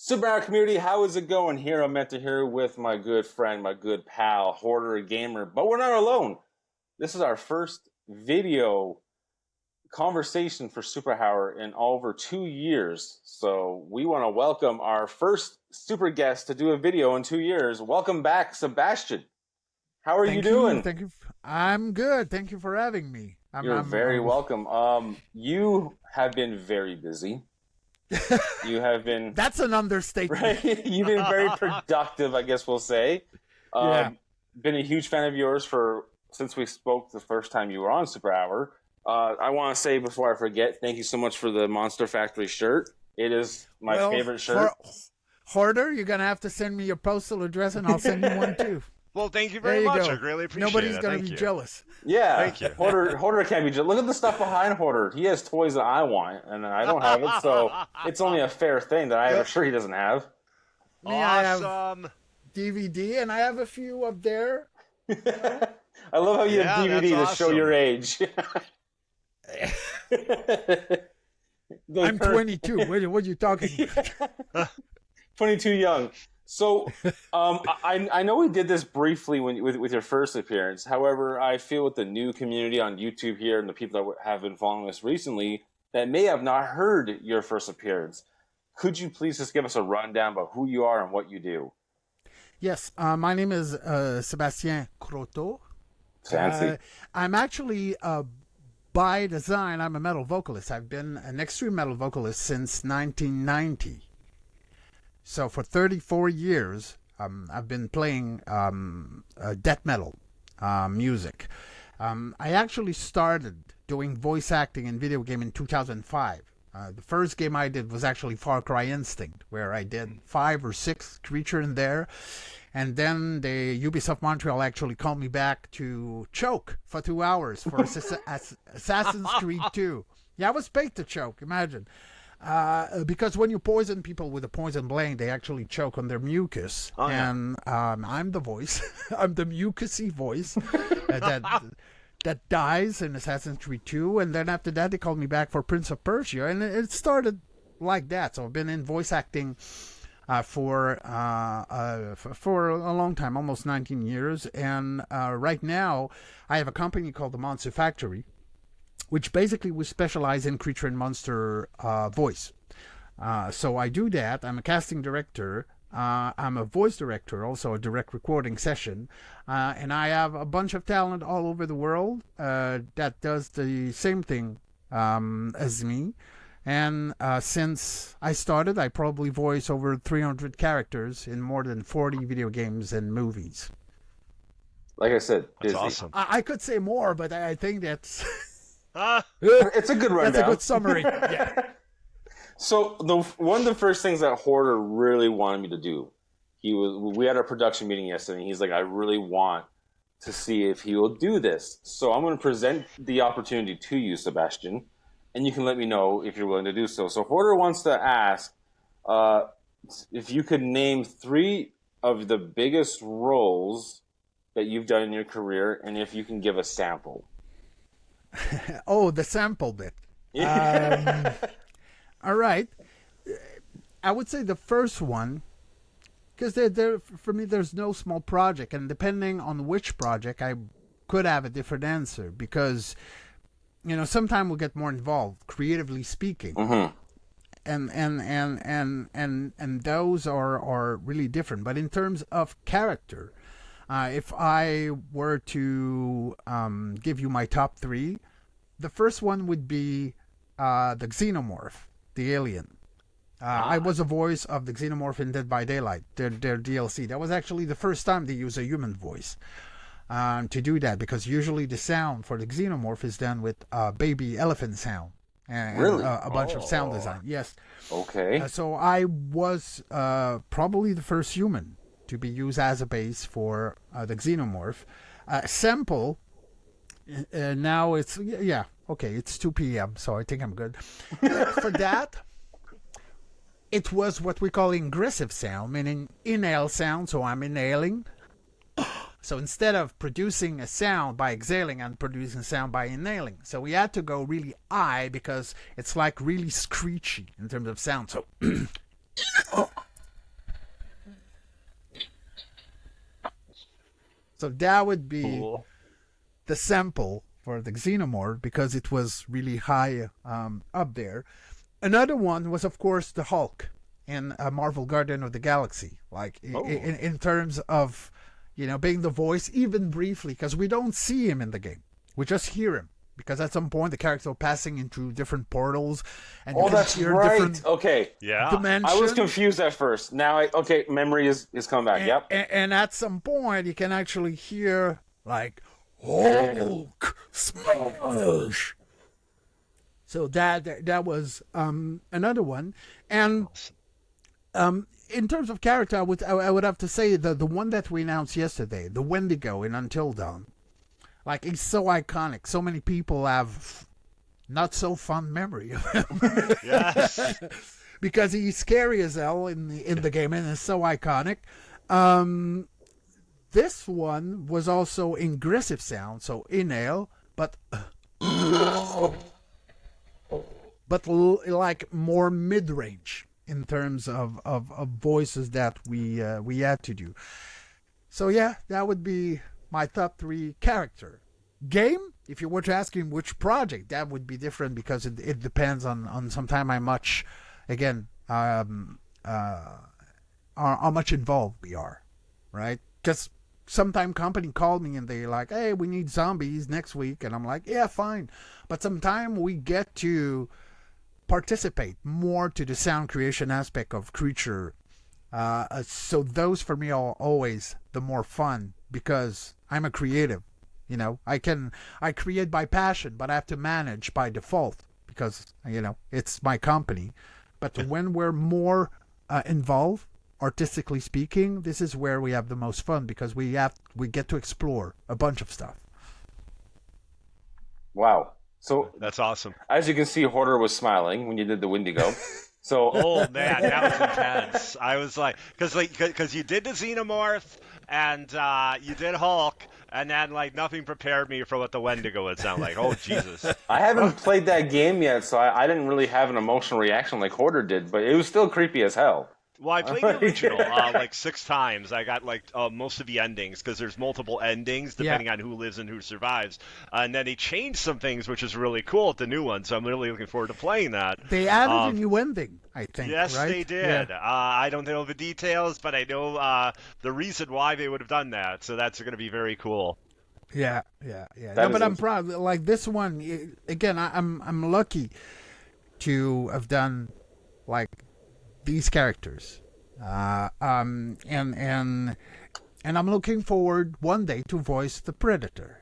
Superpower community, how is it going? Hero Mentor here with my good friend, my good pal, HoarderGamer. But we're not alone. This is our first video conversation for Superpower in over 2 years. So we want to welcome our first super guest to do a video in 2 years. Welcome back, Sébastien. How are you doing? Thank you. I'm good. Thank you for having me. You're very welcome. You have been very busy. You have been... That's an understatement. Right? You've been very productive, I guess we'll say. Been a huge fan of yours since we spoke the first time you were on Super Hour. I want to say before I forget, thank you so much for the Monster Factory shirt. It is my favorite shirt. Hoarder, you're going to have to send me your postal address and I'll send you one too. Well, thank you very much. I really appreciate it. Nobody's going to be jealous. Yeah. Thank you. Hoarder can't be jealous. Look at the stuff behind Hoarder. He has toys that I want, and I don't have it, so it's only a fair thing that I have a shirt he doesn't have. Me, I have DVD, and I have a few up there. I love how you have DVD to show your age. I'm 22. What are you talking about? 22 young. So, I know we did this briefly with your first appearance. However, I feel with the new community on YouTube here and the people that have been following us recently that may have not heard your first appearance, could you please just give us a rundown about who you are and what you do? Yes, my name is Sébastien Croteau. Fancy. I'm actually, by design, I'm a metal vocalist. I've been an extreme metal vocalist since 1990. So for 34 years, I've been playing death metal music. I actually started doing voice acting in video game in 2005. The first game I did was actually Far Cry Instinct, where I did 5 or 6 creatures in there. And then the Ubisoft Montreal actually called me back to choke for 2 hours for Assassin's Creed 2. Yeah, I was paid to choke, imagine. Because when you poison people with a poison blade, they actually choke on their mucus. Oh, yeah. And I'm the voice. I'm the mucusy voice that dies in Assassin's Creed 2. And then after that, they called me back for Prince of Persia. And it started like that. So I've been in voice acting for a long time, almost 19 years. And right now, I have a company called the Monster Factory, which basically we specialize in creature and monster voice. So I do that. I'm a casting director. I'm a voice director, also a direct recording session. And I have a bunch of talent all over the world that does the same thing as me. And since I started, I probably voice over 300 characters in more than 40 video games and movies. Like I said, busy. That's awesome. I could say more, but I think that's... It's a good rundown. That's a good summary. Yeah. So one of the first things that Hoarder really wanted me to do, we had a production meeting yesterday, and he's like, I really want to see if he will do this. So I'm going to present the opportunity to you, Sébastien, and you can let me know if you're willing to do so. So Hoarder wants to ask if you could name 3 of the biggest roles that you've done in your career, and if you can give a sample. Oh, the sample bit. All right. I would say the first one, because for me, there's no small project. And depending on which project, I could have a different answer. Because, sometimes we'll get more involved, creatively speaking. Mm-hmm. And those are really different. But in terms of character, if I were to give you my top 3, the first one would be the Xenomorph, the alien. I was a voice of the Xenomorph in Dead by Daylight, their DLC. That was actually the first time they used a human voice to do that, because usually the sound for the Xenomorph is done with baby elephant sound. And Really? A bunch of sound design. Yes. Okay. So I was probably the first human to be used as a base for the Xenomorph. Sample, now it's, it's 2 p.m., so I think I'm good. For that, it was what we call ingressive sound, meaning inhale sound, so I'm inhaling. So instead of producing a sound by exhaling, I'm producing a sound by inhaling. So we had to go really high because it's like really screechy in terms of sound. So So that would be Cool. the sample for the Xenomorph because it was really high up there. Another one was, of course, the Hulk in Marvel Guardian of the Galaxy. Like in terms of, being the voice, even briefly, because we don't see him in the game. We just hear him. Because at some point the characters are passing into different portals, and you can hear different dimensions. I was confused at first. Now, memory is coming back. Yep. And at some point you can actually hear like Hulk smash. So that was another one, and in terms of character, I would have to say the one that we announced yesterday, the Wendigo in Until Dawn. Like, he's so iconic. So many people have not so fond memory of him. Yes. Because he's scary as hell in the game and is so iconic. This one was also aggressive sound, so inhale, but like more mid-range in terms of voices that we had to do. So yeah, that would be my top 3 character. Game, if you were to ask him which project, that would be different because it depends on sometime how much, again, how much involved we are, right? Because sometime company called me and they're like, hey, we need zombies next week. And I'm like, yeah, fine. But sometime we get to participate more to the sound creation aspect of creature. So those for me are always the more fun because I'm a creative. I create by passion, but I have to manage by default because, it's my company. But when we're more involved, artistically speaking, this is where we have the most fun because we get to explore a bunch of stuff. Wow. So that's awesome. As you can see, Hoarder was smiling when you did the Wendigo. So, oh man, that was intense. I was like, because you did the Xenomorph and you did Hulk, and then nothing prepared me for what the Wendigo would sound like. Oh Jesus! I haven't played that game yet, so I didn't really have an emotional reaction like Hoarder did, but it was still creepy as hell. Well, I played the original 6 times. I got most of the endings because there's multiple endings depending on who lives and who survives. And then they changed some things, which is really cool at the new one. So I'm really looking forward to playing that. They added a new ending, I think. Yes, right? they did. Yeah. I don't know the details, but I know the reason why they would have done that. So that's going to be very cool. Yeah. No, but I'm proud. Like this one, again, I'm lucky to have done these characters, and I'm looking forward one day to voice the Predator.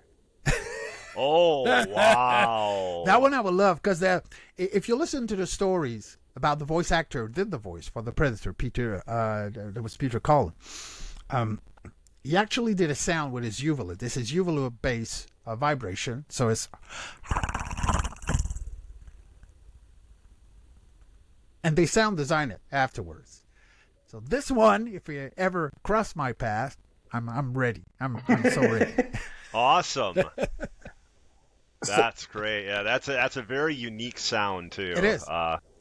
Oh wow! That one I would love because if you listen to the stories about the voice actor who did the voice for the Predator, Peter, that was Peter Cullen. He actually did a sound with his uvula. This is uvula bass vibration, so it's. And they sound design it afterwards. So this one, if you ever cross my path, I'm ready. I'm so ready. Awesome. That's great. Yeah, that's a very unique sound too. It is.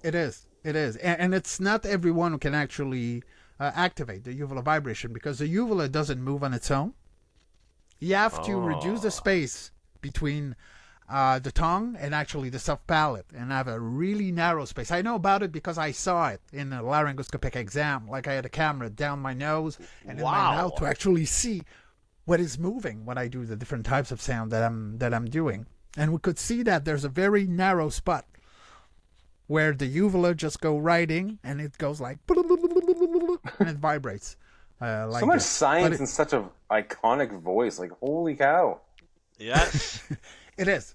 It is. And it's not everyone who can actually activate the uvula vibration because the uvula doesn't move on its own. You have to reduce the space between the tongue and actually the soft palate and have a really narrow space. I know about it because I saw it in a laryngoscopic exam. I had a camera down my nose and in my mouth to actually see what is moving when I do the different types of sound that I'm doing. And we could see that there's a very narrow spot where the uvula just go right in and it goes and it vibrates. So much science in such an iconic voice. Holy cow. Yes. It is.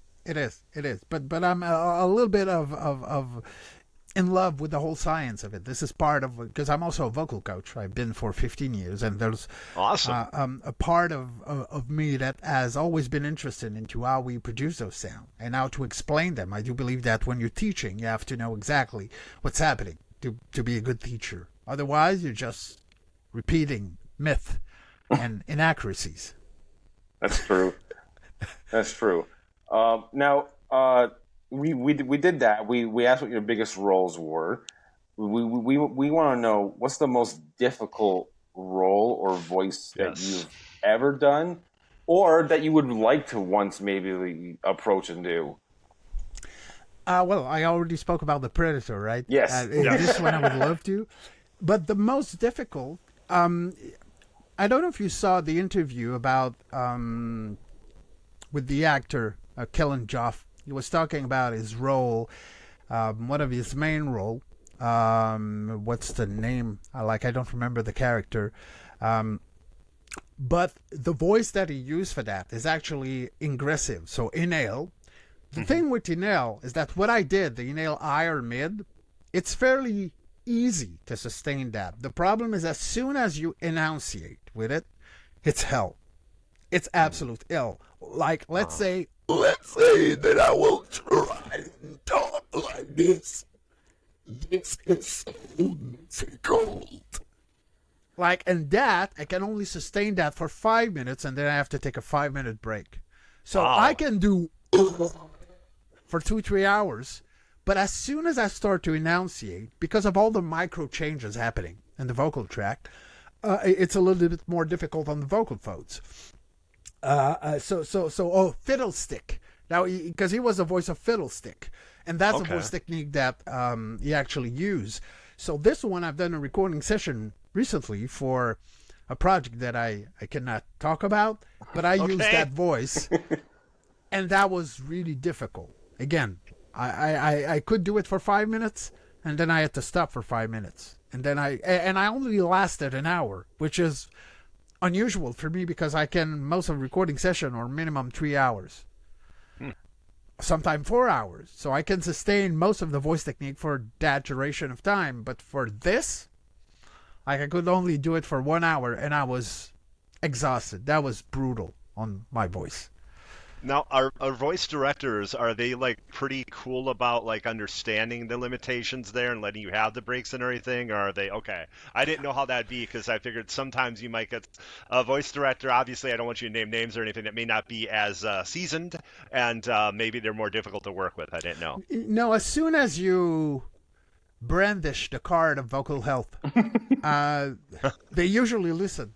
But I'm a little bit of in love with the whole science of it. This is part of, because I'm also a vocal coach. I've been for 15 years, and there's awesome a part of me that has always been interested into how we produce those sounds and how to explain them. I do believe that when you're teaching, you have to know exactly what's happening to be a good teacher. Otherwise, you're just repeating myth and inaccuracies. That's true. That's true. Now, we did that. We asked what your biggest roles were. We want to know what's the most difficult role or voice that you've ever done, or that you would like to once maybe approach and do? Well, I already spoke about the Predator, right? Yes. This one I would love to. But the most difficult, I don't know if you saw the interview about with the actor Kellen Joff. He was talking about his role, one of his main role. What's the name? I don't remember the character. But the voice that he used for that is actually ingressive. So inhale. The thing with inhale is that what I did, the inhale I or mid, it's fairly easy to sustain that. The problem is as soon as you enunciate with it, it's hell. It's absolute hell. Like, let's say that I will try and talk like this. This is so difficult. Like, and that, I can only sustain that for 5 minutes, and then I have to take a 5-minute break. So I can do for 2-3 hours, but as soon as I start to enunciate, because of all the micro changes happening in the vocal tract, it's a little bit more difficult on the vocal folds. Fiddlestick. Now, because he was the voice of Fiddlestick, and that's a voice technique that he actually used. So this one I've done a recording session recently for a project that I cannot talk about, but I used that voice, and that was really difficult. Again, I could do it for 5 minutes, and then I had to stop for 5 minutes, and then I only lasted an hour, which is unusual for me because I can most of a recording session or minimum 3 hours, sometimes 4 hours, so I can sustain most of the voice technique for that duration of time. But for this, I could only do it for 1 hour, and I was exhausted. That was brutal on my voice. Now, our voice directors, are they like pretty cool about like understanding the limitations there and letting you have the breaks and everything? Or are they okay? I didn't know how that'd be because I figured sometimes you might get a voice director. Obviously, I don't want you to name names or anything that may not be as seasoned, and maybe they're more difficult to work with. I didn't know. No, as soon as you brandish the card of vocal health, they usually listen.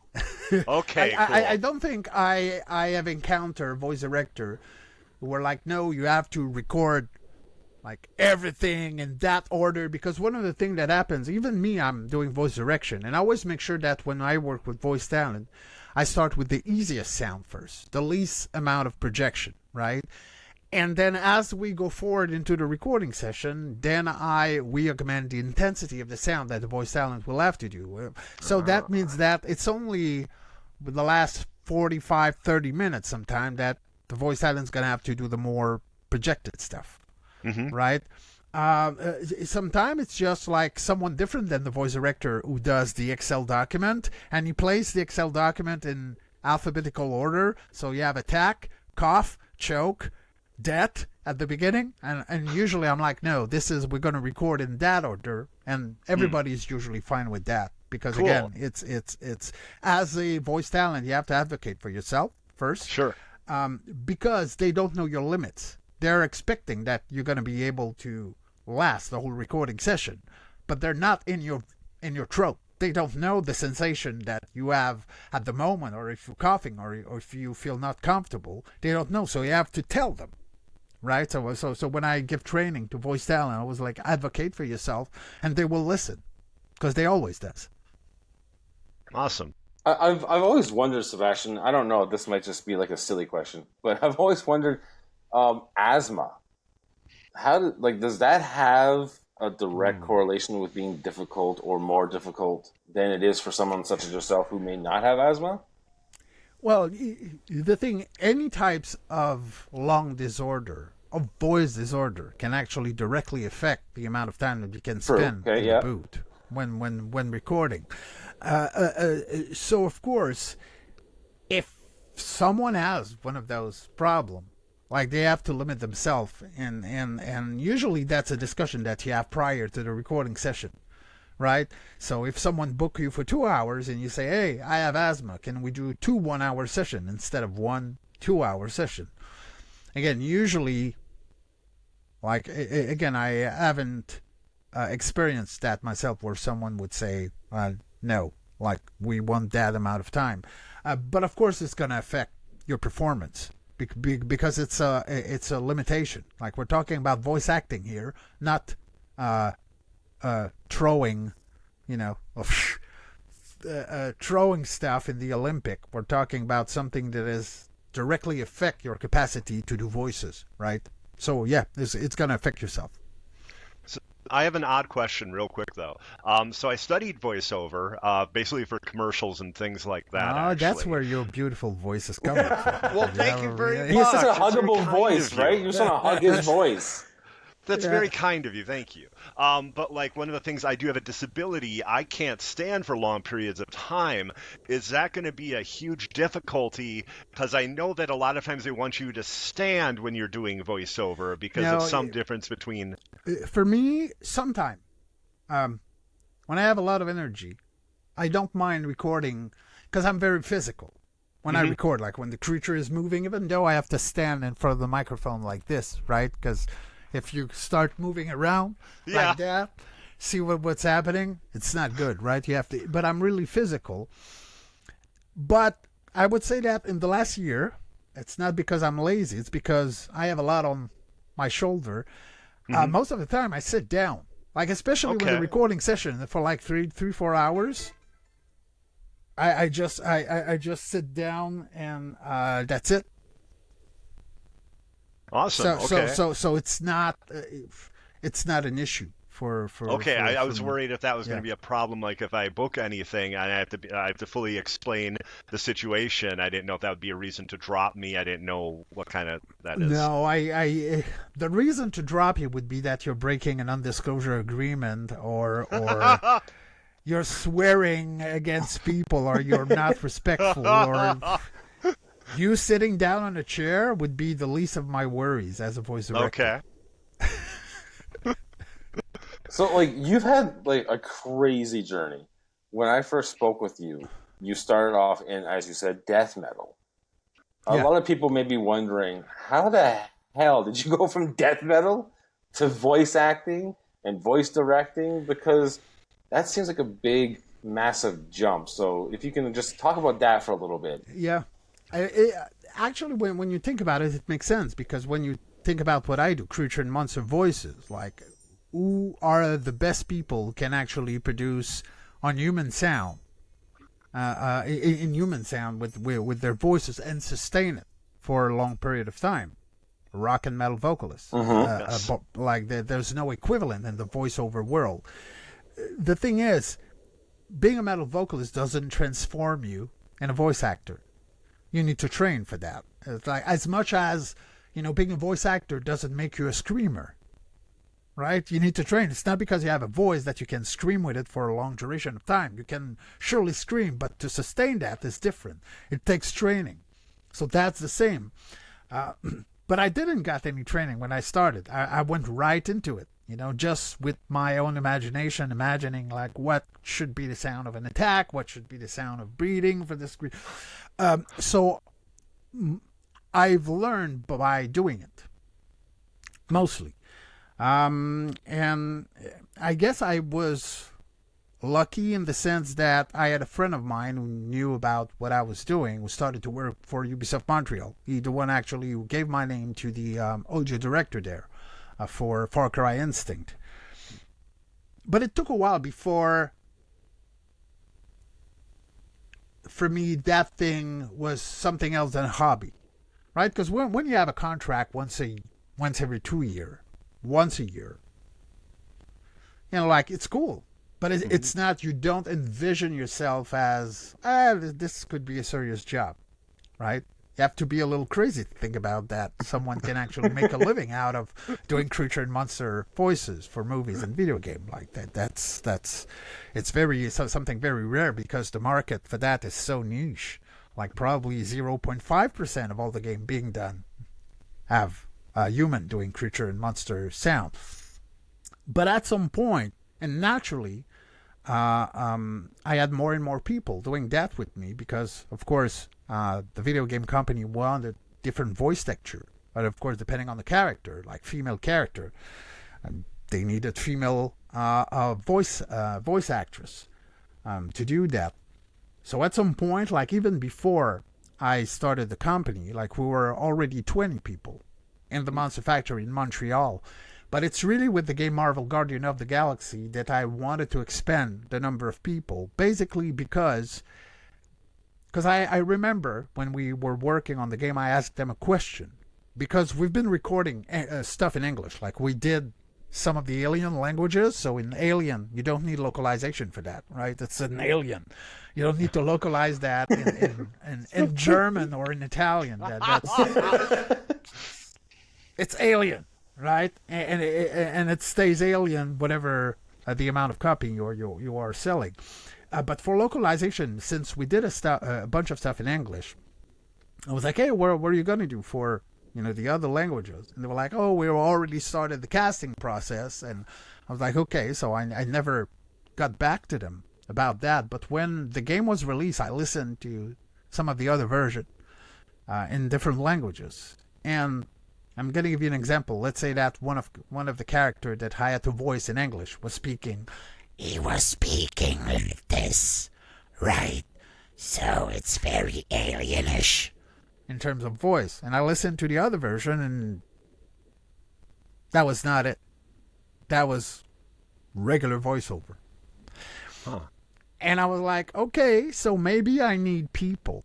Okay, cool. I don't think I have encountered a voice director who were like, no, you have to record like everything in that order, because one of the things that happens, even me, I'm doing voice direction, and I always make sure that when I work with voice talent, I start with the easiest sound first, the least amount of projection, right? And then as we go forward into the recording session, then we augment the intensity of the sound that the voice talent will have to do. So that means that it's only with the last 45, 30 minutes sometime that the voice talent's going to have to do the more projected stuff, right? Sometimes it's just like someone different than the voice director who does the Excel document, and he plays the Excel document in alphabetical order. So you have attack, cough, choke, death at the beginning, and usually I'm like, no, we're going to record in that order, and everybody's usually fine with that, because again, it's as a voice talent, you have to advocate for yourself first, because they don't know your limits. They're expecting that you're going to be able to last the whole recording session, but they're not in your throat. They don't know the sensation that you have at the moment, or if you're coughing, or if you feel not comfortable. They don't know, so you have to tell them. Right, so when I give training to voice talent, I was like, advocate for yourself, and they will listen, because they always does. Awesome. I've always wondered, Sebastian. I don't know. This might just be like a silly question, but I've always wondered, asthma. Does that have a direct correlation with being difficult or more difficult than it is for someone such as yourself who may not have asthma? Well, the thing, any types of lung disorder, of voice disorder, can actually directly affect the amount of time that you can spend in the booth when recording. So, of course, if someone has one of those problems, like they have to limit themselves, and usually that's a discussion that you have prior to the recording session. Right? So if someone book you for 2 hours and you say, hey, I have asthma, can we do 2 1-hour session instead of 1 2-hour session? Again, usually, I haven't experienced that myself where someone would say, no, like we want that amount of time. But of course it's going to affect your performance because it's a limitation. Like we're talking about voice acting here, not throwing, throwing stuff in the Olympic. We're talking about something that is directly affect your capacity to do voices, right? So yeah, it's gonna affect yourself. I have an odd question, real quick though. So I studied voiceover, basically for commercials and things like that. Oh, that's actually. where your beautiful voice is coming from. Well, thank you very much. He has such a That's very huggable kind voice, of you. right? You just want to hug his voice. That's very kind of you. Thank you. But like one of the things, I do have a disability. I can't stand for long periods of time. Is that going to be a huge difficulty? Because I know that a lot of times they want you to stand when you're doing voiceover because of some difference between. For me, sometime, when I have a lot of energy, I don't mind recording because I'm very physical. When I record, like when the creature is moving, even though I have to stand in front of the microphone like this, right? Because if you start moving around like that, see what's happening, it's not good, right? You have to. But I'm really physical. But I would say that in the last year, it's not because I'm lazy. It's because I have a lot on my shoulder. Most of the time, I sit down. Like especially with a recording session for like 4 hours. I just sit down and that's it. Awesome. So it's not an issue for. Okay, for, I was for worried if that was going to be a problem. Like if I book anything and I have to fully explain the situation. I didn't know if that would be a reason to drop me. I didn't know what kind of that is. No, I the reason to drop you would be that you're breaking an undisclosure agreement or you're swearing against people or you're not respectful or. You sitting down on a chair would be the least of my worries as a voice director. Okay. So, like, you've had, like, a crazy journey. When I first spoke with you, you started off in, as you said, death metal. A lot of people may be wondering, how the hell did you go from death metal to voice acting and voice directing? Because that seems like a big, massive jump. So if you can just talk about that for a little bit. Yeah. Actually, when you think about it, it makes sense because when you think about what I do, creature and monster voices, like who are the best people who can actually produce on human sound, in human sound with their voices and sustain it for a long period of time. Rock and metal vocalists, like there's no equivalent in the voiceover world. The thing is, being a metal vocalist doesn't transform you in a voice actor. You need to train for that. It's like as much as, being a voice actor doesn't make you a screamer, right? You need to train. It's not because you have a voice that you can scream with it for a long duration of time. You can surely scream, but to sustain that is different. It takes training. So that's the same. But I didn't get any training when I started. I went right into it, just with my own imagination, imagining like what should be the sound of an attack, what should be the sound of breathing for this. So I've learned by doing it, mostly. And I guess I was lucky in the sense that I had a friend of mine who knew about what I was doing, who started to work for Ubisoft Montreal. He's the one actually who gave my name to the audio director there for Far Cry Instinct. But it took a while before, for me, that thing was something else than a hobby, right? Because when you have a contract once every 2 years, once a year, like it's cool. But it's not, you don't envision yourself as, this could be a serious job, right? You have to be a little crazy to think about that. Someone can actually make a living out of doing creature and monster voices for movies and video game like that. It's something very rare because the market for that is so niche. Like probably 0.5% of all the game being done have a human doing creature and monster sound. But at some point, and naturally, I had more and more people doing that with me because, of course, the video game company wanted different voice texture. But, of course, depending on the character, like female character, they needed female voice actress to do that. So at some point, like even before I started the company, like we were already 20 people in the Monster Factory in Montreal. But it's really with the game Marvel Guardian of the Galaxy that I wanted to expand the number of people, basically because I remember when we were working on the game, I asked them a question. Because we've been recording stuff in English, like we did some of the alien languages. So in Alien, you don't need localization for that, right? It's an alien. You don't need to localize that in German or in Italian. It's alien, right? And it stays alien whatever the amount of copying you are selling. But for localization, since we did a bunch of stuff in English, I was like, hey, what are you going to do for the other languages? And they were like, oh, we already started the casting process. And I was like, okay, so I never got back to them about that. But when the game was released, I listened to some of the other version in different languages. And I'm going to give you an example. Let's say that one of the character that I had to voice in English was speaking. He was speaking like this, right? So it's very alienish in terms of voice. And I listened to the other version, and that was not it. That was regular voiceover. Huh. And I was like, okay, so maybe I need people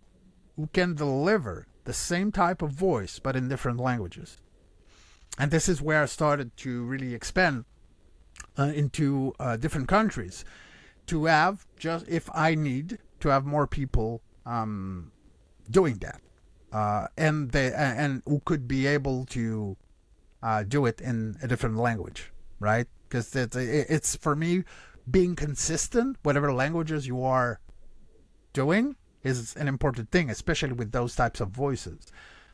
who can deliver the same type of voice, but in different languages. And this is where I started to really expand into different countries to have, just if I need to have more people doing that. And who could be able to do it in a different language, right? Because it's for me, being consistent, whatever languages you are doing, is an important thing, especially with those types of voices.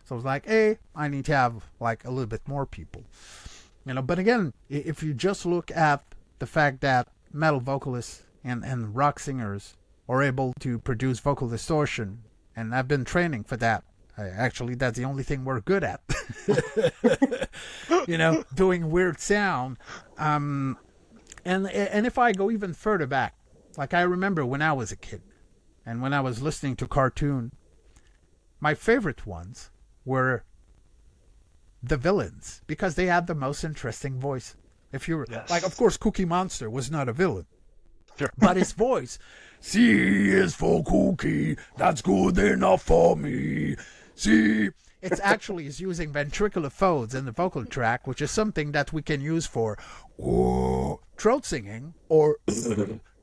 So I was like, hey, I need to have like a little bit more people, But again, if you just look at the fact that metal vocalists and rock singers are able to produce vocal distortion, and I've been training for that. Actually, that's the only thing we're good at. Doing weird sound. And if I go even further back, like I remember when I was a kid, and when I was listening to cartoon, my favorite ones were the villains, because they had the most interesting voice. If you're like, of course, Cookie Monster was not a villain, sure. But his voice, C is for Cookie, that's good enough for me. C. It's actually is using ventricular folds in the vocal track, which is something that we can use for throat singing or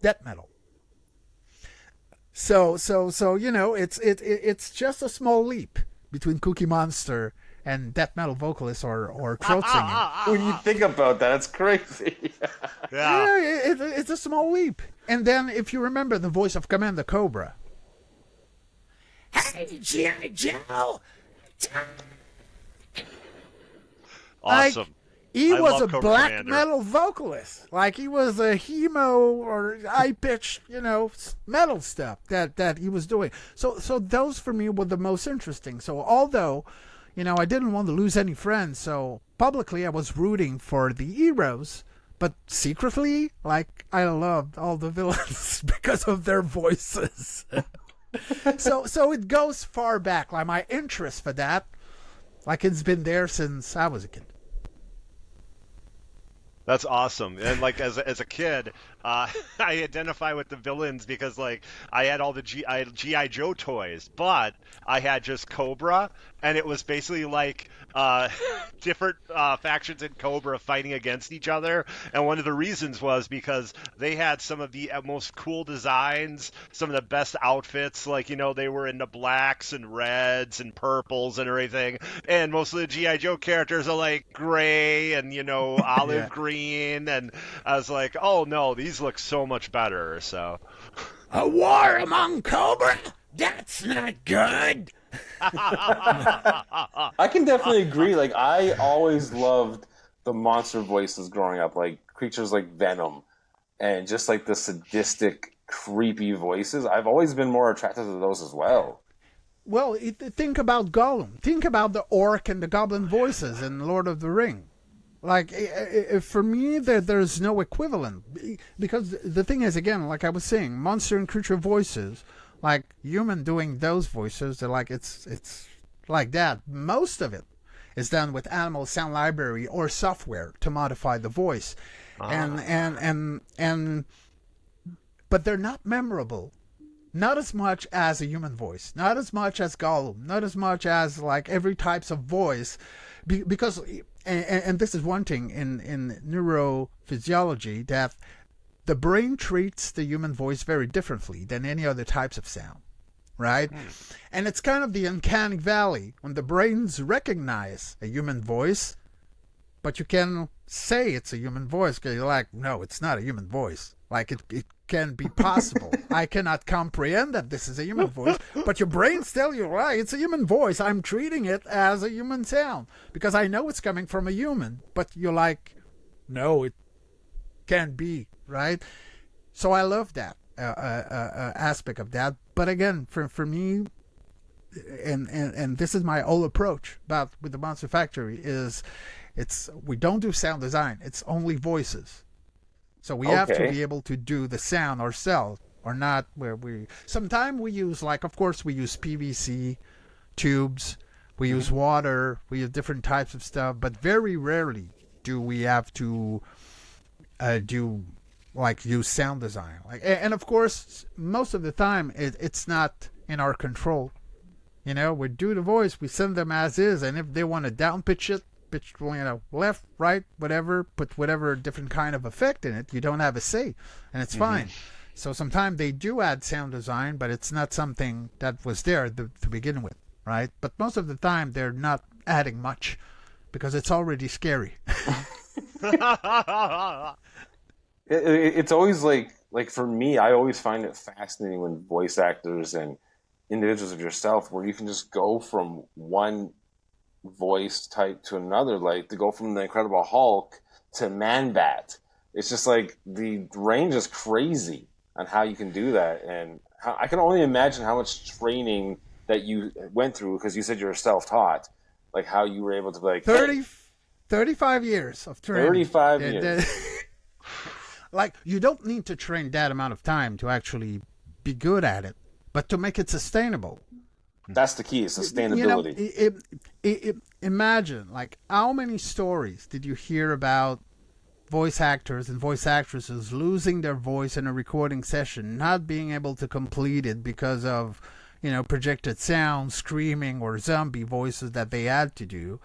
death metal. So it's just a small leap between Cookie Monster and death metal vocalists or throat singing. When you think about that, it's crazy. Yeah. It's a small leap. And then if you remember the voice of Commander Cobra. Hey, G.I. Joe! Awesome. Like, he was a Cobra black Commander. metal vocalist. Like, he was a hemo or high-pitched, metal stuff that he was doing. So those for me were the most interesting. So although, I didn't want to lose any friends, so publicly I was rooting for the heroes, but secretly, like, I loved all the villains because of their voices. So it goes far back. Like, my interest for that, like, it's been there since I was a kid. That's awesome. And like as a kid, I identify with the villains because like I had all the G.I. Joe toys, but I had just Cobra, and it was basically like different factions in Cobra fighting against each other. And one of the reasons was because they had some of the most cool designs, some of the best outfits. Like, they were in the blacks and reds and purples and everything. And most of the G.I. Joe characters are like gray and, olive green. And I was like, oh no, these look so much better. So a war among Cobra? That's not good. I can definitely agree. Like, I always loved the monster voices growing up, like creatures like Venom and just like the sadistic, creepy voices. I've always been more attracted to those as well. Well, think about Gollum. Think about the orc and the goblin voices in Lord of the Ring. Like, for me, there's no equivalent. Because the thing is, again, like I was saying, monster and creature voices like human doing those voices. They're like it's like that. Most of it is done with animal sound library or software to modify the voice, and but they're not memorable. Not as much as a human voice, not as much as Gollum, not as much as like every types of voice, because and this is one thing in neurophysiology, that the brain treats the human voice very differently than any other types of sound, right? And it's kind of the uncanny valley when the brains recognize a human voice, but you can say it's a human voice because you're like, no, it's not a human voice. Like it can be possible. I cannot comprehend that this is a human voice, but your brains tell you, right, it's a human voice. I'm treating it as a human sound because I know it's coming from a human, but you're like, no, it can't be, right? So I love that aspect of that. But again, for me, and this is my whole approach about with the Monster Factory is we don't do sound design. It's only voices. So we have to be able to do the sound ourselves, or not where sometimes we use, like, of course we use PVC tubes, we use water, we use different types of stuff, but very rarely do we have to use sound design. And of course, most of the time it's not in our control. You know, we do the voice, we send them as is, and if they want to down pitch it, left, right, whatever, put whatever different kind of effect in it, you don't have a say, and it's fine. So sometimes they do add sound design, but it's not something that was there to begin with, right? But most of the time they're not adding much because it's already scary. It's always like for me, I always find it fascinating when voice actors and individuals of yourself, where you can just go from one voice type to another, like to go from the Incredible Hulk to Man-Bat. It's just like the range is crazy on how you can do that, and I can only imagine how much training that you went through, because you said you were self-taught, like how you were able to be like 35 years of training. 35 years. Like, you don't need to train that amount of time to actually be good at it, but to make it sustainable. That's the key, is sustainability. You know, imagine, like, how many stories did you hear about voice actors and voice actresses losing their voice in a recording session, not being able to complete it because of, you know, projected sound, screaming, or zombie voices that they had to do.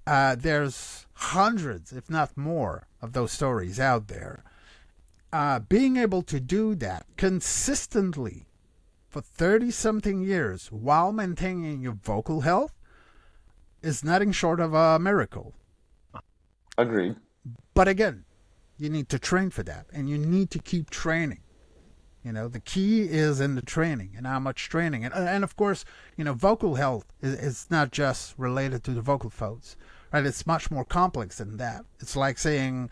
There's hundreds, if not more, of those stories out there. Being able to do that consistently for 30-something years while maintaining your vocal health is nothing short of a miracle. Agreed. But again, you need to train for that, and you need to keep training. You know, the key is in the training and how much training. And of course, you know, vocal health is not just related to the vocal folds, right? It's much more complex than that. It's like saying,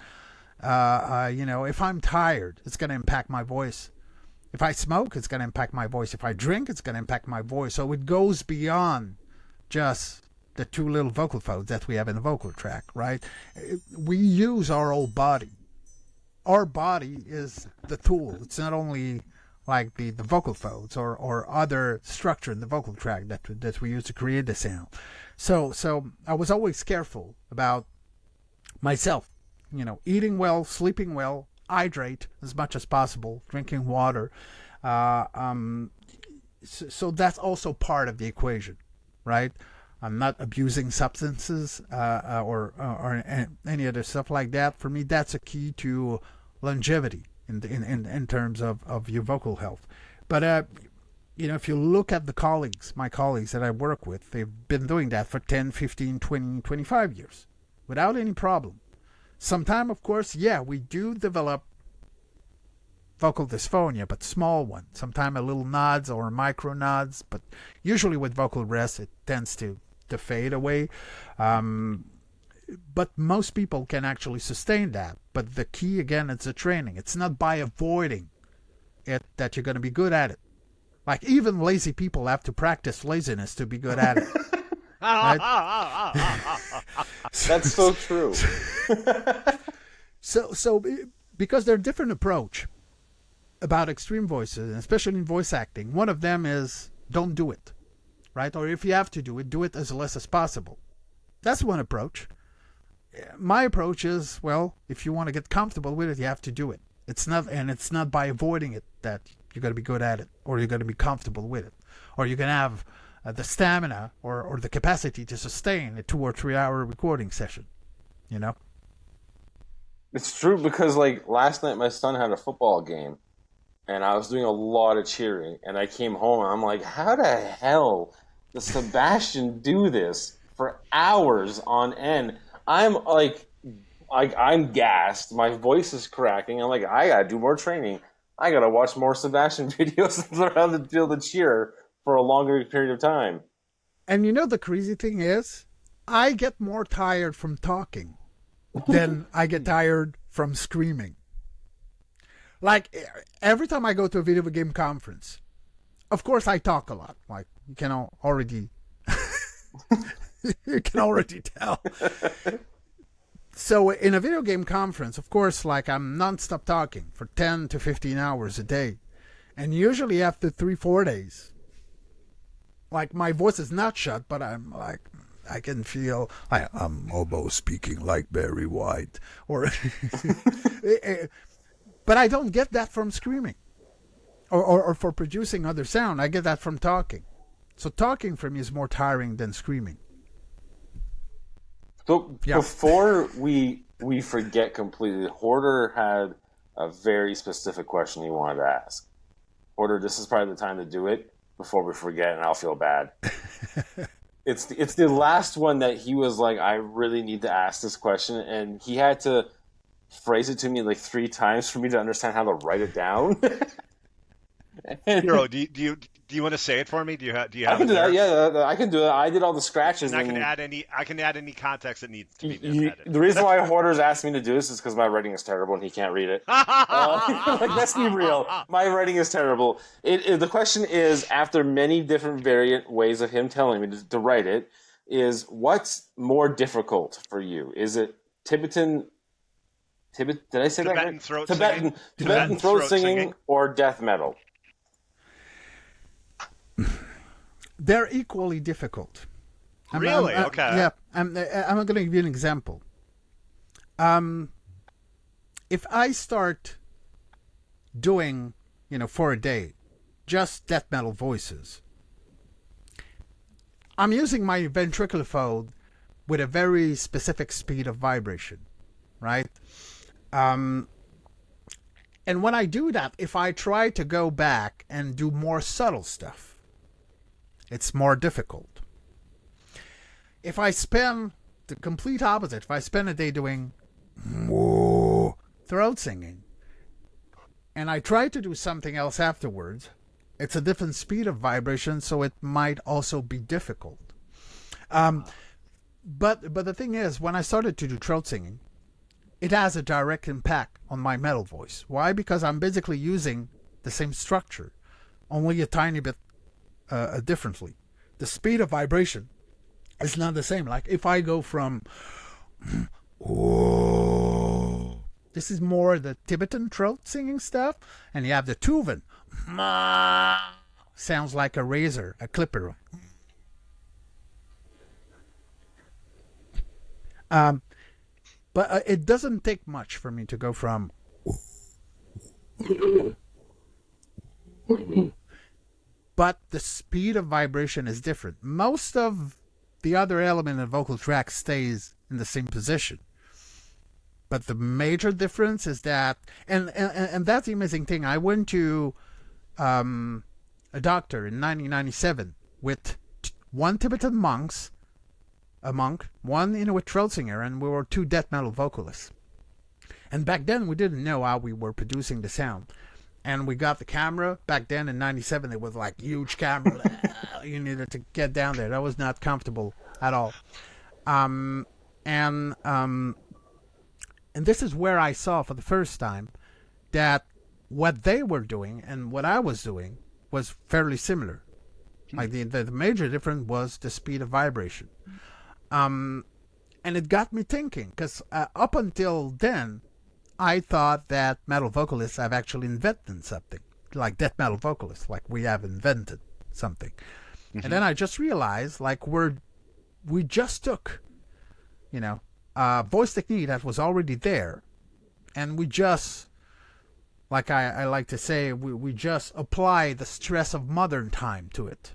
you know, if I'm tired, it's going to impact my voice. If I smoke, it's going to impact my voice. If I drink, it's going to impact my voice. So it goes beyond just the two little vocal folds that we have in the vocal tract, right? We use our whole body. Our body is the tool. It's not only like the vocal folds or other structure in the vocal tract that we use to create the sound. So I was always careful about myself, you know, eating well, sleeping well, hydrate as much as possible, drinking water. So that's also part of the equation, right? I'm not abusing substances or any other stuff like that. For me, that's a key to longevity in terms of your vocal health. But you know, if you look at my colleagues that I work with, they've been doing that for 10, 15, 20, 25 years without any problem. Sometimes, of course, yeah, we do develop vocal dysphonia, but small one. Sometimes a little nods or micro nods, but usually with vocal rest, it tends to fade away. But most people can actually sustain that. But the key, again, is the training. It's not by avoiding it that you're going to be good at it. Like, even lazy people have to practice laziness to be good at it. Right? That's so true. So because they're different approach. about extreme voices, especially in voice acting. One of them is don't do it, right? Or if you have to do it as less as possible. That's one approach. My approach is, well, if you want to get comfortable with it, you have to do it. It's not by avoiding it that you're going to be good at it, or you're going to be comfortable with it, or you're going to have the stamina or the capacity to sustain a 2 or 3 hour recording session. You know? It's true, because like last night my son had a football game and I was doing a lot of cheering, and I came home and I'm like, how the hell does Sebastian do this for hours on end? I'm gassed. My voice is cracking. I'm like, I gotta do more training. I gotta watch more Sebastian videos and learn how to feel the cheer for a longer period of time. And you know the crazy thing is, I get more tired from talking than I get tired from screaming. Like, every time I go to a video game conference, of course I talk a lot. Like, you can already you can already tell. So in a video game conference, of course, like, I'm nonstop talking for 10 to 15 hours a day. And usually after 3-4 days, like, my voice is not shut, but I'm like, I can feel I'm almost speaking like Barry White, or but I don't get that from screaming or for producing other sound. I get that from talking. So talking for me is more tiring than screaming. So before we forget completely, Hoarder had a very specific question he wanted to ask. Hoarder, this is probably the time to do it before we forget, and I'll feel bad. It's the last one that he was like, I really need to ask this question, and he had to phrase it to me like 3 times for me to understand how to write it down. Hero, do you want to say it for me? Do you have I can it do there? that. Yeah, I can do it. I did all the scratches. And I can add any context that needs to be added. The reason why Hoarder's asked me to do this is because my writing is terrible and he can't read it. Like, let's be real. My writing is terrible. The question is, after many different variant ways of him telling me to write it, is what's more difficult for you? Is it Tibetan? Did I say that right? Tibetan throat singing or death metal? They're equally difficult. Really? Okay. Yeah. I'm going to give you an example. If I start doing, for a day, just death metal voices, I'm using my ventricular fold with a very specific speed of vibration, right? And when I do that, if I try to go back and do more subtle stuff, it's more difficult. If I spend the complete opposite, if I spend a day doing throat singing, and I try to do something else afterwards, it's a different speed of vibration, so it might also be difficult. But the thing is, when I started to do throat singing, it has a direct impact on my metal voice. Why? Because I'm basically using the same structure, only a tiny bit differently. The speed of vibration is not the same. Like, if I go from this is more the Tibetan throat singing stuff, and you have the Tuvan, sounds like a razor, a clipper. But it doesn't take much for me to go from but the speed of vibration is different. Most of the other element of vocal track stays in the same position. But the major difference is that, and that's the amazing thing. I went to a doctor in 1997 with one Tibetan monk, one Inuit throat singer, and we were 2 death metal vocalists. And back then we didn't know how we were producing the sound. And we got the camera. Back then in 97, it was like huge camera. You needed to get down there. That was not comfortable at all. And this is where I saw for the first time that what they were doing and what I was doing was fairly similar. Like the major difference was the speed of vibration. And it got me thinking, because up until then, I thought that metal vocalists have actually invented something, like death metal vocalists, like we have invented something. Mm-hmm. And then I just realized, like, we just took, voice technique that was already there, and we just, like I like to say, we just apply the stress of modern time to it.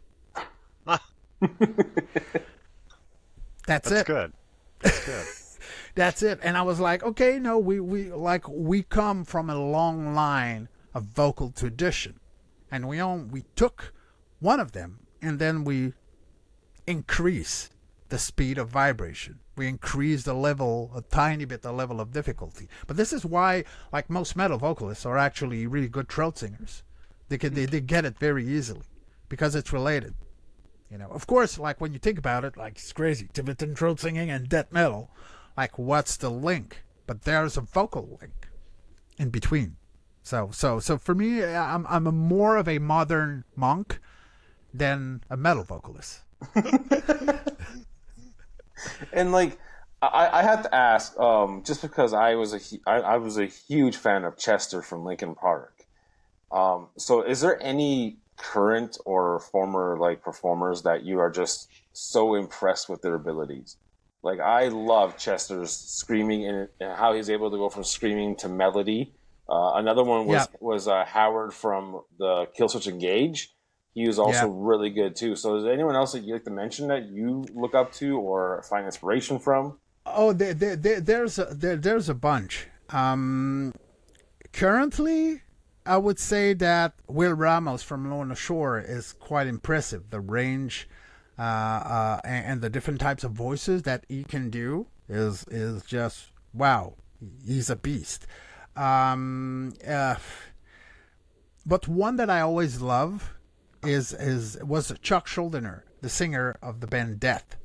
That's it. Good. That's good. That's it. And I was like, okay, no, we come from a long line of vocal tradition, and we took one of them, and then we increase the speed of vibration. We increase the level a tiny bit, the level of difficulty. But this is why, like, most metal vocalists are actually really good throat singers. They get it very easily because it's related. Of course, like, when you think about it, like, it's crazy. Tibetan throat singing and death metal, like, what's the link? But there's a vocal link in between. So for me, I'm more of a modern monk than a metal vocalist. And, like, I have to ask, just because I was a huge fan of Chester from Linkin Park. So is there any current or former, like, performers that you are just so impressed with their abilities? Like, I love Chester's screaming and how he's able to go from screaming to melody. Another one was Howard from the Killswitch Engage. He was also really good too. So is there anyone else that you'd like to mention that you look up to or find inspiration from? Oh, there's a bunch. Currently, I would say that Will Ramos from Lorna Shore is quite impressive. The range and the different types of voices that he can do is just wow. He's a beast. But one that I always love was Chuck Schuldiner, the singer of the band Death.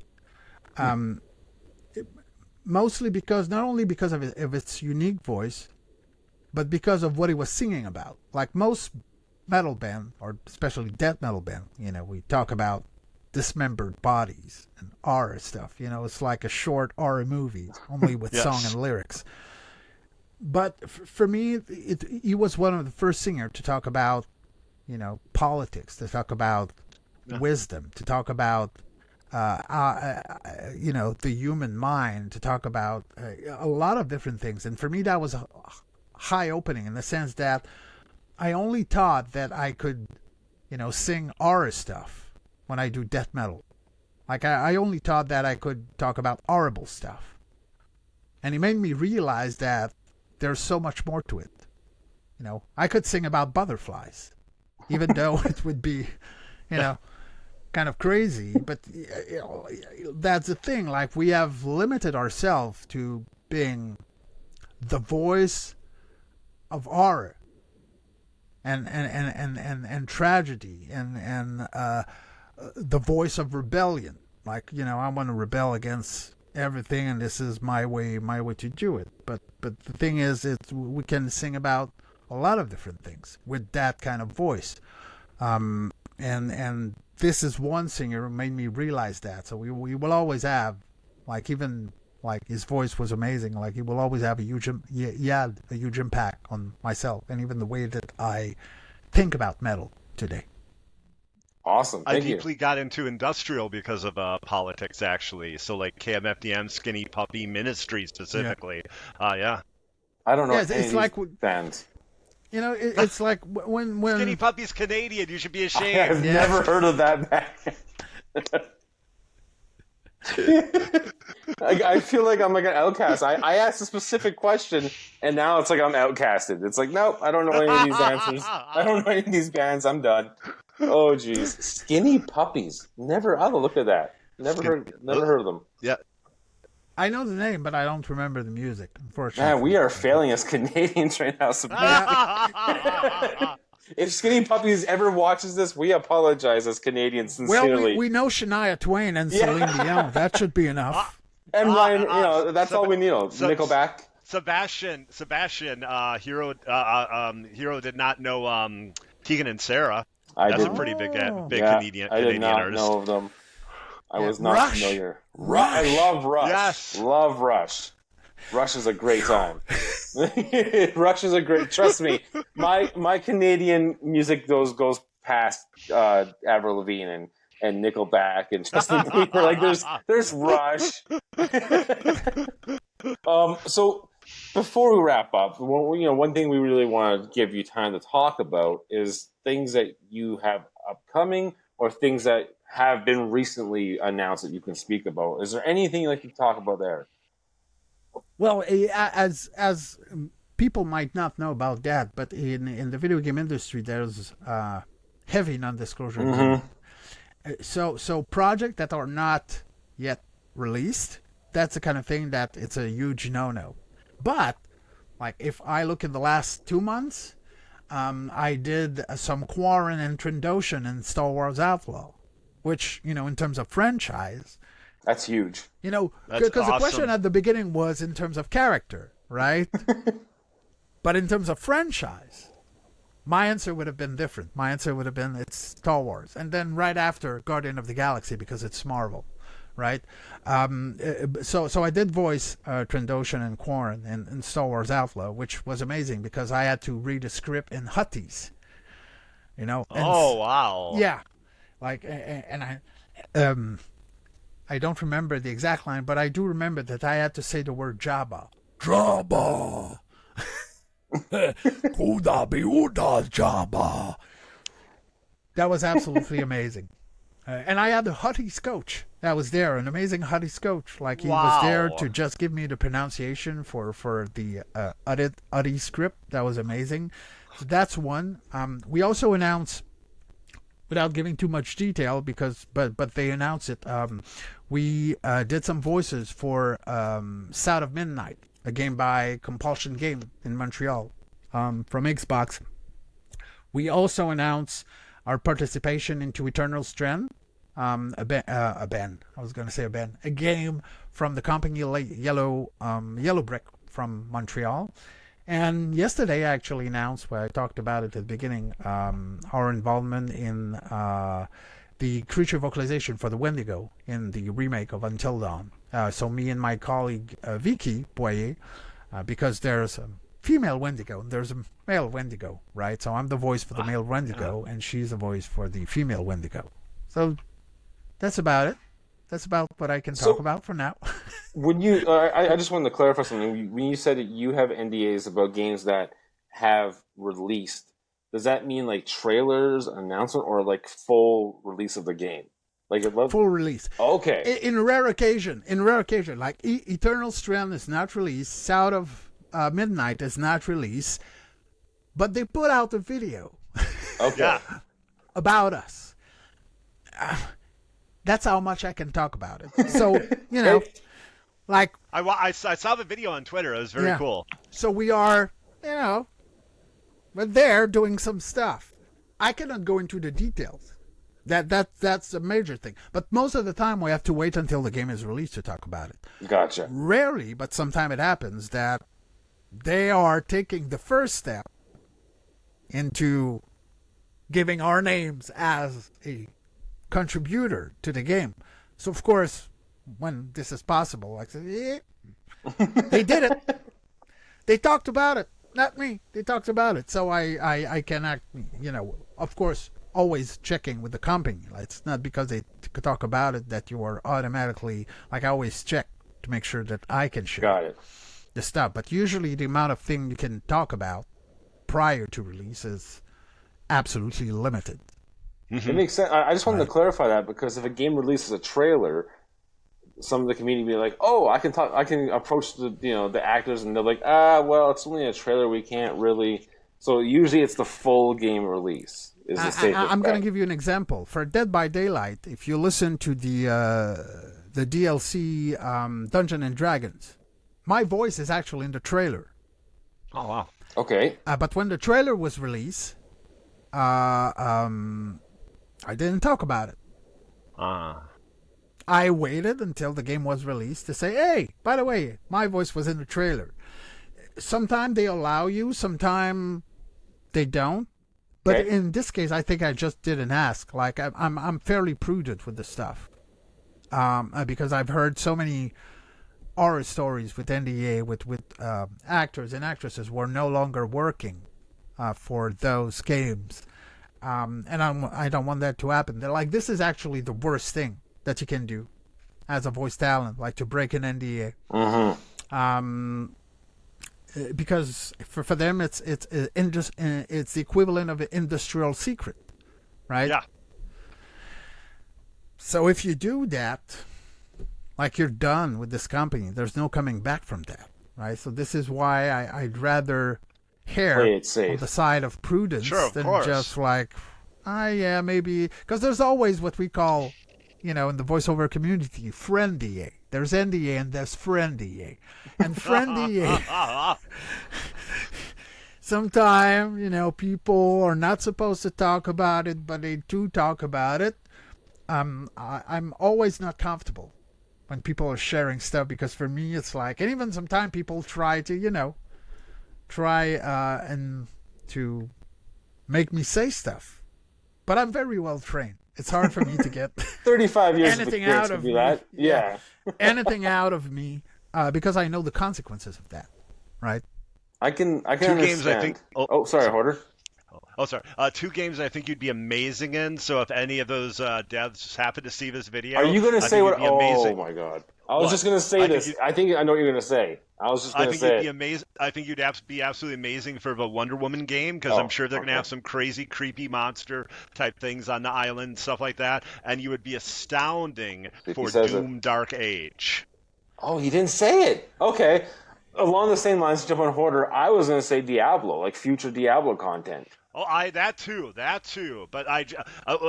Mostly not only because of its unique voice, but because of what he was singing about. Like most metal band, or especially death metal band, we talk about dismembered bodies and horror stuff. It's like a short horror movie, only with song and lyrics. But for me, he was one of the first singers to talk about, politics, to talk about wisdom, to talk about, the human mind, to talk about a lot of different things. And for me, that was high opening in the sense that I only thought that I could, sing horror stuff when I do death metal. Like I only thought that I could talk about horrible stuff. And it made me realize that there's so much more to it. I could sing about butterflies, even though it would be, kind of crazy. But that's the thing. Like, we have limited ourselves to being the voice of horror and tragedy and the voice of rebellion. Like, I want to rebel against everything, and this is my way to do it. But the thing is, we can sing about a lot of different things with that kind of voice. And this is one singer who made me realize that. So we will always have, like, even like his voice was amazing. Like, he will always have he had a huge impact on myself and even the way that I think about metal today. Awesome. I deeply got into industrial because of politics, actually. So, like, KMFDM, Skinny Puppy Ministry specifically. I don't know it's any like bands. It's like when Skinny Puppy's Canadian. You should be ashamed. I've never heard of that band. I feel like I'm like an outcast. I asked a specific question, and now it's like I'm outcasted. It's like, nope, I don't know any of these answers. I don't know any of these bands. I'm done. Oh, geez. Skinny Puppies. Never. I'll look at that. Never heard of them. Yeah. I know the name, but I don't remember the music, unfortunately. Man, we are failing as Canadians right now. If Skinny Puppies ever watches this, we apologize as Canadians sincerely. Well, we know Shania Twain and Celine Dion. That should be enough. And Ryan, that's all we need. Nickelback. Sebastian, Hero did not know Tegan and Sarah. That's a pretty big Canadian I did not artist. know of them. I was not familiar. Rush. I love Rush. Yes. Love Rush. Rush is a great time. Rush is a great. Trust me, my Canadian music goes past Avril Lavigne and Nickelback and Justin Bieber. Like there's Rush. So before we wrap up, one thing we really want to give you time to talk about is things that you have upcoming or things that have been recently announced that you can speak about. Is there anything you'd like to talk about there? Well, as people might not know about that, but in the video game industry, there's heavy non-disclosure agreement. So projects that are not yet released, that's the kind of thing that it's a huge no-no. But like if I look in the last 2 months, I did some Quarren and Trandoshan in Star Wars Outlaw, which, in terms of franchise, that's huge. Because awesome. the question at the beginning was in terms of character, right? But in terms of franchise, my answer would have been different. My answer would have been it's Star Wars. And then right after Guardian of the Galaxy because it's Marvel, right? So I did voice Trandoshan and Quarren in Star Wars Outlaw, which was amazing because I had to read a script in Huttese, Oh, wow. Yeah. I don't remember the exact line, but I do remember that I had to say the word Jabba. Jabba! Kuda biuda Jabba! That was absolutely amazing. And I had a Huttese coach that was there, an amazing Huttese coach. Like, he was there to just give me the pronunciation for the Huttese script. That was amazing. So that's one. We also announced, without giving too much detail, but they announced it. We did some voices for South of Midnight, a game by Compulsion Game in Montreal, from Xbox. We also announced our participation into Eternal Strand, a game from the company Yellow Brick from Montreal. And yesterday I actually announced, where I talked about it at the beginning, our involvement in the creature vocalization for the Wendigo in the remake of Until Dawn. So me and my colleague Vicky Boyer, because there's a female Wendigo and there's a male Wendigo, right? So I'm the voice for the male Wendigo and she's the voice for the female Wendigo. So that's about it. That's about what I can talk about for now. When you, I just wanted to clarify something. When you said that you have NDAs about games that have released, does that mean like trailers, announcement, or like full release of the game? Like full release. Okay. In rare occasion, like Eternal Strand is not released, South of Midnight is not released, but they put out a video. Okay. About us. That's how much I can talk about it. So, like... I saw the video on Twitter. It was very cool. So we are, we're there doing some stuff. I cannot go into the details. That's a major thing. But most of the time we have to wait until the game is released to talk about it. Gotcha. Rarely, but sometimes it happens that they are taking the first step into giving our names as a contributor to the game. So of course, when this is possible, I say, they did it. They talked about it, not me. They talked about it. So I can act, of course, always checking with the company. It's not because they talk about it that you are automatically, like, I always check to make sure that I can share the stuff. But usually the amount of thing you can talk about prior to release is absolutely limited. It makes sense. I just wanted to clarify that, because if a game releases a trailer, some of the community be like, "Oh, I can approach the actors," and they're like, well, it's only a trailer. We can't really." So usually it's the full game release. I'm going to give you an example. For Dead by Daylight, if you listen to the DLC Dungeons and Dragons, my voice is actually in the trailer. Oh wow. Okay. But when the trailer was released, I didn't talk about it. I waited until the game was released to say, hey, by the way, my voice was in the trailer. Sometimes they allow you, sometimes they don't. But in this case, I think I just didn't ask. Like, I'm fairly prudent with the stuff. Because I've heard so many horror stories with NDA with actors and actresses who are no longer working for those games. And I don't want that to happen. They're like, this is actually the worst thing that you can do as a voice talent, like to break an NDA. Mm-hmm. Because for them it's the equivalent of an industrial secret, right? Yeah. So if you do that, like, you're done with this company. There's no coming back from that, right? So this is why I'd rather err Play it safe. on the side of prudence Sure, of than course. just like, yeah, maybe, because there's always what we call, in the voiceover community, friend DA. There's NDA and there's friend DA. And friend DA, sometimes, people are not supposed to talk about it, but they do talk about it. I'm always not comfortable when people are sharing stuff, because for me it's like, and even sometimes people try to, and to make me say stuff. But I'm very well trained. It's hard for me to get 35 years anything of experience out of to do me. that. Yeah. anything out of me, because I know the consequences of that, right? I can Two understand. games, I think. Oh, sorry, Hoarder. Oh, sorry. Two games I think you'd be amazing in. So if any of those devs happen to see this video, Are you going to I say think what? you'd be amazing. Oh my God! I was What? just going to say I think this. I think I know what you're going to say. I was just I going to think you'd say be it. amazing. I think you'd be absolutely amazing for the Wonder Woman game, because Oh, I'm sure they're okay. gonna have some crazy, creepy monster type things on the island, stuff like that. And you would be astounding If he for says it. Doom Dark Age. Oh, he didn't say it. Okay. Along the same lines, jump on Hoarder. I was going to say Diablo, like future Diablo content. Oh, that too. But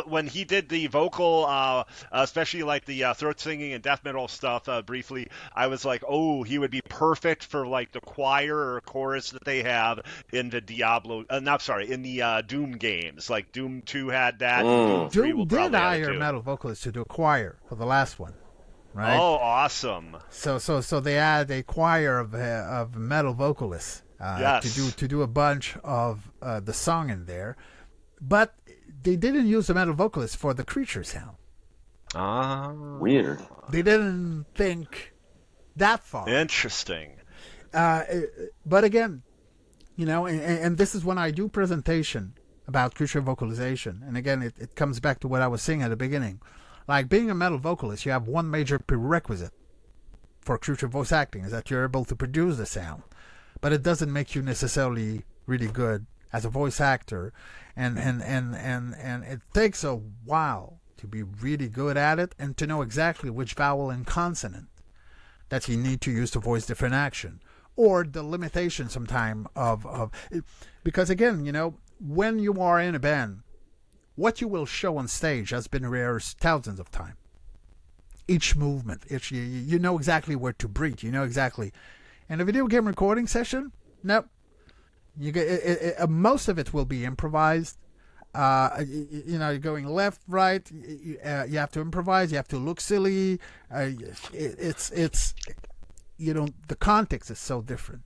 when he did the vocal, especially like the throat singing and death metal stuff, briefly, I was like, oh, he would be perfect for like the choir or chorus that they have in the Diablo. In the Doom games. Like Doom 2 had that. And Doom 3 will Doom did probably have it hire too. metal vocalists to do a choir for the last one, right? Oh, awesome! So they had a choir of metal vocalists Yes. to do a bunch of the song in there, but they didn't use the metal vocalists for the creature sound. Weird. They didn't think that far. Interesting. But again, and this is when I do presentation about creature vocalization, and again, it comes back to what I was saying at the beginning. Like, being a metal vocalist, you have one major prerequisite for creature voice acting, is that you're able to produce the sound. But it doesn't make you necessarily really good as a voice actor, and it takes a while to be really good at it and to know exactly which vowel and consonant that you need to use to voice different action, or the limitation sometime of because again, when you are in a band, what you will show on stage has been rehearsed thousands of times. Each movement, you know exactly where to breathe, you know exactly. In a video game recording session, nope. You get most of it will be improvised. You're going left, right. You have to improvise. You have to look silly. It's the context is so different.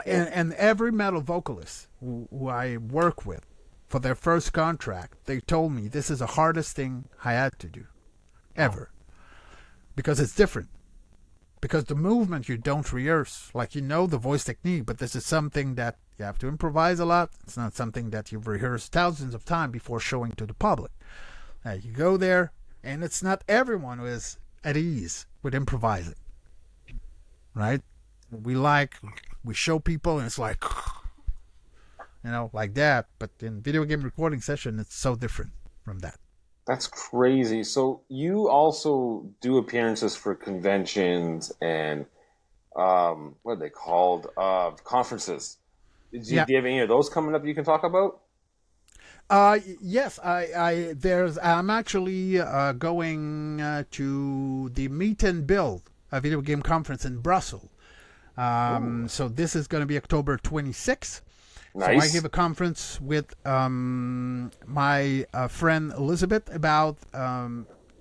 And every metal vocalist who I work with, for their first contract, they told me this is the hardest thing I had to do, ever, because it's different. Because the movement you don't rehearse, like the voice technique, but this is something that you have to improvise a lot. It's not something that you've rehearsed thousands of times before showing to the public. You go there, and it's not everyone who is at ease with improvising, right? We show people, and it's like, like that. But in video game recording session, it's so different from that. That's crazy. So you also do appearances for conventions and what are they called? Conferences. Do you have any of those coming up you can talk about? Yes, I'm actually going to the Meet and Build, a video game conference in Brussels. So this is going to be October 26th. Nice. So I give a conference with my friend Elizabeth about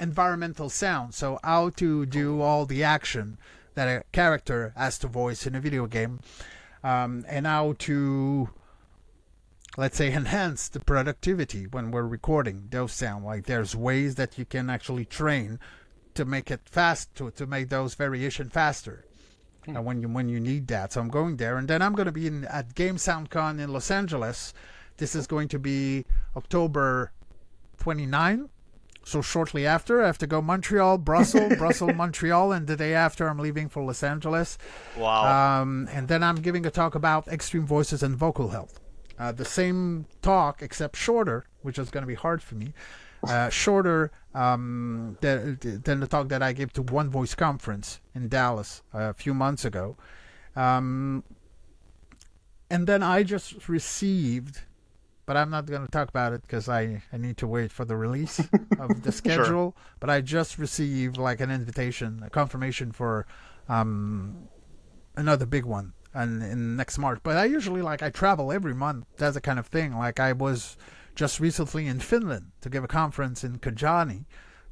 environmental sound. So how to do all the action that a character has to voice in a video game, and how to, let's say, enhance the productivity when we're recording those sound. Like, there's ways that you can actually train to make it fast, to make those variation faster. When you need that. So I'm going there, and then I'm going to be at Game SoundCon in Los Angeles. This is going to be October 29. So shortly after, I have to go Montreal, Brussels, Montreal, and the day after I'm leaving for Los Angeles. Wow. And then I'm giving a talk about extreme voices and vocal health. The same talk, except shorter, which is going to be hard for me. Shorter than the talk that I gave to One Voice Conference in Dallas a few months ago. And then I just received, but I'm not going to talk about it because I need to wait for the release of the schedule. Sure. But I just received like an invitation, a confirmation for another big one in next March. But I usually I travel every month. That's the kind of thing. Like I was just recently in Finland to give a conference in Kajani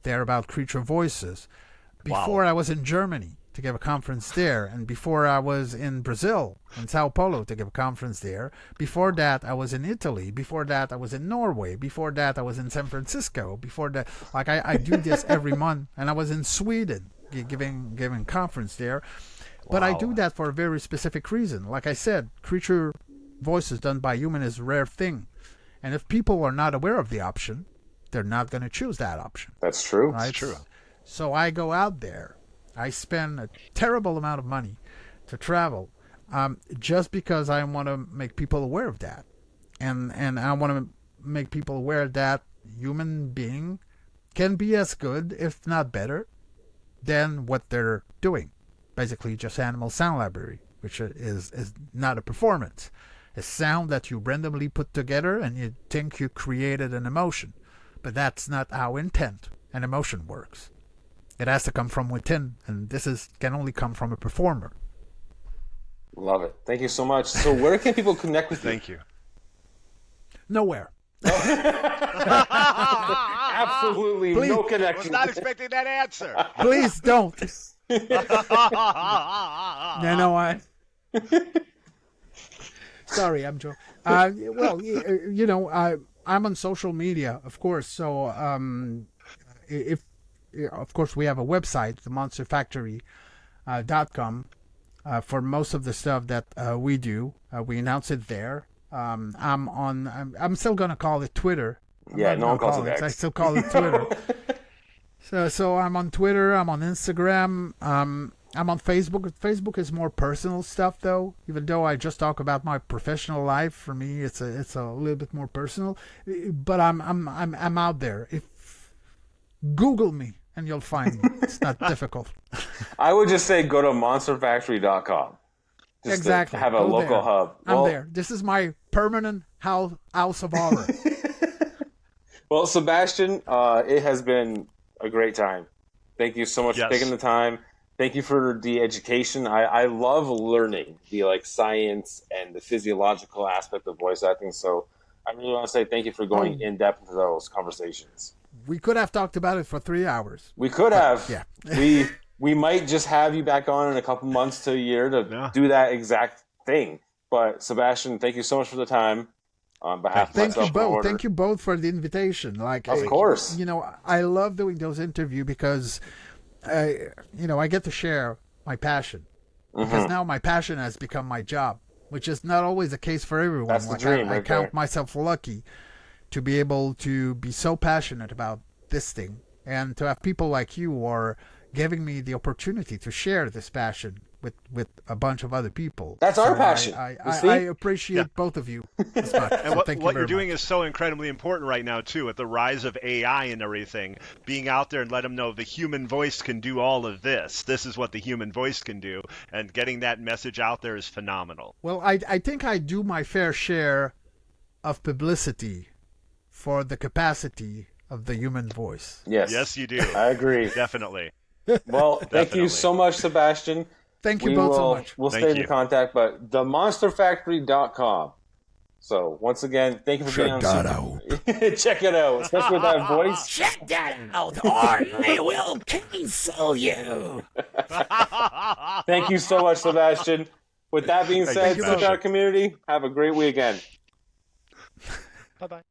there about creature voices. Before I was in Germany to give a conference there, and before I was in Brazil, in Sao Paulo, to give a conference there. Before that, I was in Italy. Before that, I was in Norway. Before that, I was in San Francisco. Before that, I do this every month, and I was in Sweden giving conference there. But I do that for a very specific reason. Like I said, creature voices done by human is a rare thing. And if people are not aware of the option, they're not going to choose that option. That's true. Right? That's true. So I go out there. I spend a terrible amount of money to travel just because I want to make people aware of that. And I want to make people aware that human being can be as good, if not better, than what they're doing. Basically just animal sound library, which is not a performance. A sound that you randomly put together and you think you created an emotion. But that's not how intent and emotion works. It has to come from within, and this can only come from a performer. Love it. Thank you so much. So where can people connect with you? Thank you. Nowhere. Absolutely Please. no I was connection. not expecting that answer. Please don't. I... Sorry, I'm joking. I'm on social media, of course. So, of course, we have a website, themonsterfactory.com, for most of the stuff that we do. We announce it there. I'm still going to call it Twitter. No one calls it X. I still call it Twitter. So I'm on Twitter. I'm on Instagram. I'm on Facebook. Facebook is more personal stuff, though. Even though I just talk about my professional life, for me, it's a little bit more personal. But I'm out there. If Google me and you'll find me. It's not difficult. I would just say go to monsterfactory.com. Just exactly. To have a local hub. I'm there. This is my permanent house of horror. Well, Sébastien, it has been a great time. Thank you so much for taking the time. Thank you for the education. I love learning the science and the physiological aspect of voice acting. So I really want to say thank you for going in depth into those conversations. We could have talked about it for 3 hours. We could have. Yeah. we might just have you back on in a couple months to a year to do that exact thing. But Sébastien, thank you so much for the time. On behalf of myself, Thank you both for the invitation. Of course. I love doing those interviews because I get to share my passion. Because now my passion has become my job, which is not always the case for everyone. That's the dream. I count myself lucky to be able to be so passionate about this thing, and to have people like you who are giving me the opportunity to share this passion with a bunch of other people. That's our passion. I appreciate both of you as much. And so what you're doing is so incredibly important right now, too, with the rise of AI and everything. Being out there and let them know the human voice can do all of this. This is what the human voice can do. And getting that message out there is phenomenal. Well, I think I do my fair share of publicity for the capacity of the human voice. Yes, you do. I agree. Definitely. Well, thank you so much, Sébastien. Thank you both so much. We'll stay in contact, but themonsterfactory.com. So, once again, thank you for being on. Check that out. Check it out, especially with that voice. Check that out, or I will cancel you. Thank you so much, Sébastien. With that being said, Supercharge community, have a great weekend. Bye-bye.